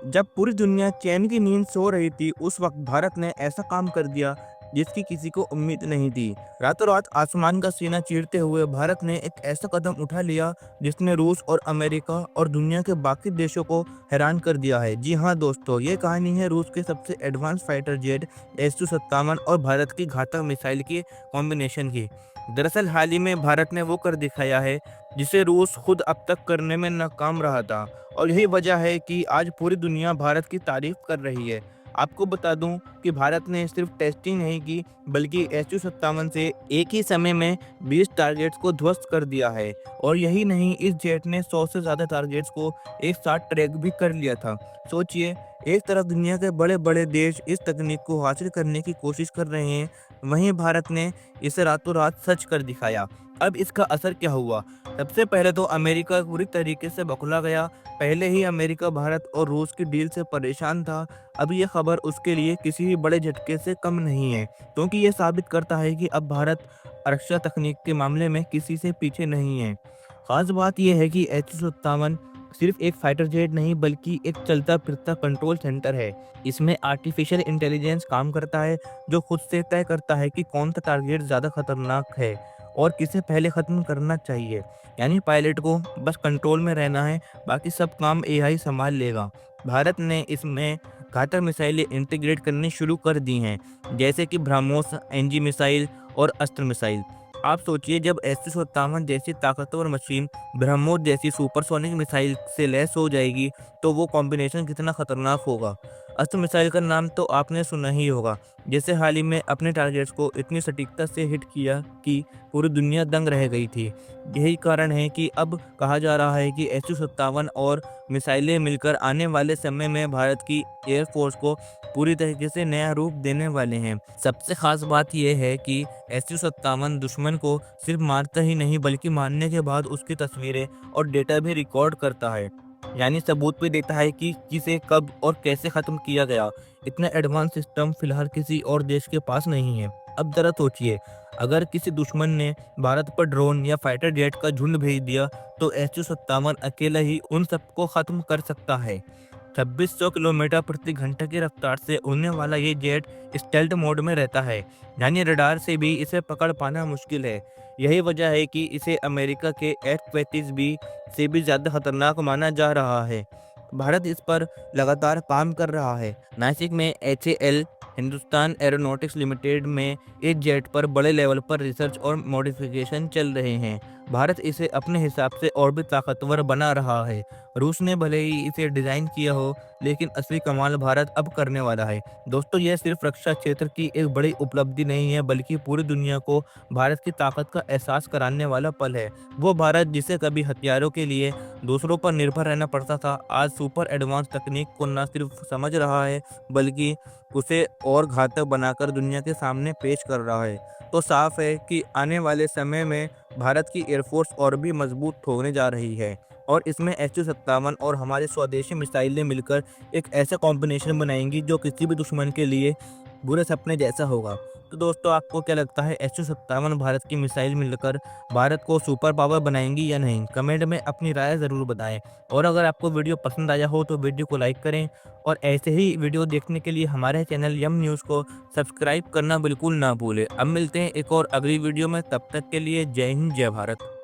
जब पूरी दुनिया चैन की नींद सो रही थी, उस वक्त भारत ने ऐसा काम कर दिया जिसकी किसी को उम्मीद नहीं थी। रातों रात आसमान का सीना चीरते हुए भारत ने एक ऐसा कदम उठा लिया जिसने रूस और अमेरिका और दुनिया के बाकी देशों को हैरान कर दिया है। जी हाँ दोस्तों, ये कहानी है रूस के सबसे एडवांस फाइटर जेट S-257 और भारत की घातक मिसाइल की कॉम्बिनेशन की। दरअसल हाल ही में भारत ने वो कर दिखाया है जिसे रूस खुद अब तक करने में नाकाम रहा था, और यही वजह है कि आज पूरी दुनिया भारत की तारीफ कर रही है। आपको बता दूं कि भारत ने सिर्फ टेस्टिंग नहीं की, बल्कि S-257 से एक ही समय में 20 टारगेट्स को ध्वस्त कर दिया है। और यही नहीं, इस जेट ने 100 से ज़्यादा टारगेट्स को एक साथ ट्रैक भी कर लिया था। सोचिए, एक तरफ दुनिया के बड़े-बड़े देश इस तकनीक को हासिल करने की कोशिश कर रहे हैं, वहीं भारत ने इसे रातों रात सच कर दिखाया। अब इसका असर क्या हुआ? सबसे पहले तो अमेरिका पूरी तरीके से बौखला गया। पहले ही अमेरिका भारत और रूस की डील से परेशान था। अब ये खबर उसके लिए किसी भी बड़े झटके से कम नहीं है, क्योंकि ये साबित करता है कि अब भारत रक्षा तकनीक के मामले में किसी से पीछे नहीं है। खास बात यह है कि S-257 सिर्फ एक फाइटर जेट नहीं, बल्कि एक चलता फिरता कंट्रोल सेंटर है। इसमें आर्टिफिशियल इंटेलिजेंस काम करता है, जो खुद से तय करता है कि कौन सा टारगेट ज़्यादा खतरनाक है और किसे पहले खत्म करना चाहिए। यानी पायलट को बस कंट्रोल में रहना है, बाकी सब काम AI संभाल लेगा। भारत ने इसमें घातक मिसाइलें इंटीग्रेट करनी शुरू कर दी हैं, जैसे कि ब्रह्मोस, एनजी मिसाइल और अस्त्र मिसाइल। आप सोचिए, जब S-257 जैसी ताकतवर मशीन ब्रह्मोस जैसी सुपरसोनिक मिसाइल से लैस हो जाएगी, तो वो कॉम्बिनेशन कितना खतरनाक होगा। अस्त्र मिसाइल का नाम तो आपने सुना ही होगा, जैसे हाल ही में अपने टारगेट्स को इतनी सटीकता से हिट किया कि पूरी दुनिया दंग रह गई थी। यही कारण है कि अब कहा जा रहा है कि S-257 और मिसाइलें मिलकर आने वाले समय में भारत की एयरफोर्स को पूरी तरीके से नया रूप देने वाले हैं। सबसे खास बात यह है कि S-257 दुश्मन को सिर्फ मारता ही नहीं, बल्कि मारने के बाद उसकी तस्वीरें और डेटा भी रिकॉर्ड करता है। यानी सबूत भी देता है कि किसे कब और कैसे खत्म किया गया। इतना एडवांस सिस्टम फिलहाल किसी और देश के पास नहीं है। अब जरा सोचिए, अगर किसी दुश्मन ने भारत पर ड्रोन या फाइटर जेट का झुंड भेज दिया, तो S-257 अकेला ही उन सबको खत्म कर सकता है। 2600 किलोमीटर प्रति घंटे की रफ्तार से उड़ने वाला ये जेट स्टेल्थ मोड में रहता है, यानी रडार से भी इसे पकड़ पाना मुश्किल है। यही वजह है कि इसे अमेरिका के F-35B से भी ज़्यादा खतरनाक माना जा रहा है। भारत इस पर लगातार काम कर रहा है। नासिक में HAL हिंदुस्तान एरोनॉटिक्स लिमिटेड में इस जेट पर बड़े लेवल पर रिसर्च और मॉडिफिकेशन चल रहे हैं। भारत इसे अपने हिसाब से और भी ताकतवर बना रहा है। रूस ने भले ही इसे डिज़ाइन किया हो, लेकिन असली कमाल भारत अब करने वाला है। दोस्तों, यह सिर्फ रक्षा क्षेत्र की एक बड़ी उपलब्धि नहीं है, बल्कि पूरी दुनिया को भारत की ताकत का एहसास कराने वाला पल है। वो भारत जिसे कभी हथियारों के लिए दूसरों पर निर्भर रहना पड़ता था, आज सुपर एडवांस तकनीक को न सिर्फ समझ रहा है, बल्कि उसे और घातक बनाकर दुनिया के सामने पेश कर रहा है। तो साफ है कि आने वाले समय में भारत की एयरफोर्स और भी मजबूत होने जा रही है, और इसमें S-257 और हमारे स्वदेशी मिसाइलें मिलकर एक ऐसा कॉम्बिनेशन बनाएंगी जो किसी भी दुश्मन के लिए बुरे सपने जैसा होगा। तो दोस्तों, आपको क्या लगता है, S-257 भारत की मिसाइल मिलकर भारत को सुपर पावर बनाएंगी या नहीं? कमेंट में अपनी राय ज़रूर बताएं। और अगर आपको वीडियो पसंद आया हो तो वीडियो को लाइक करें, और ऐसे ही वीडियो देखने के लिए हमारे चैनल यम न्यूज़ को सब्सक्राइब करना बिल्कुल ना भूलें। अब मिलते हैं एक और अगली वीडियो में, तब तक के लिए जय हिंद, जय भारत।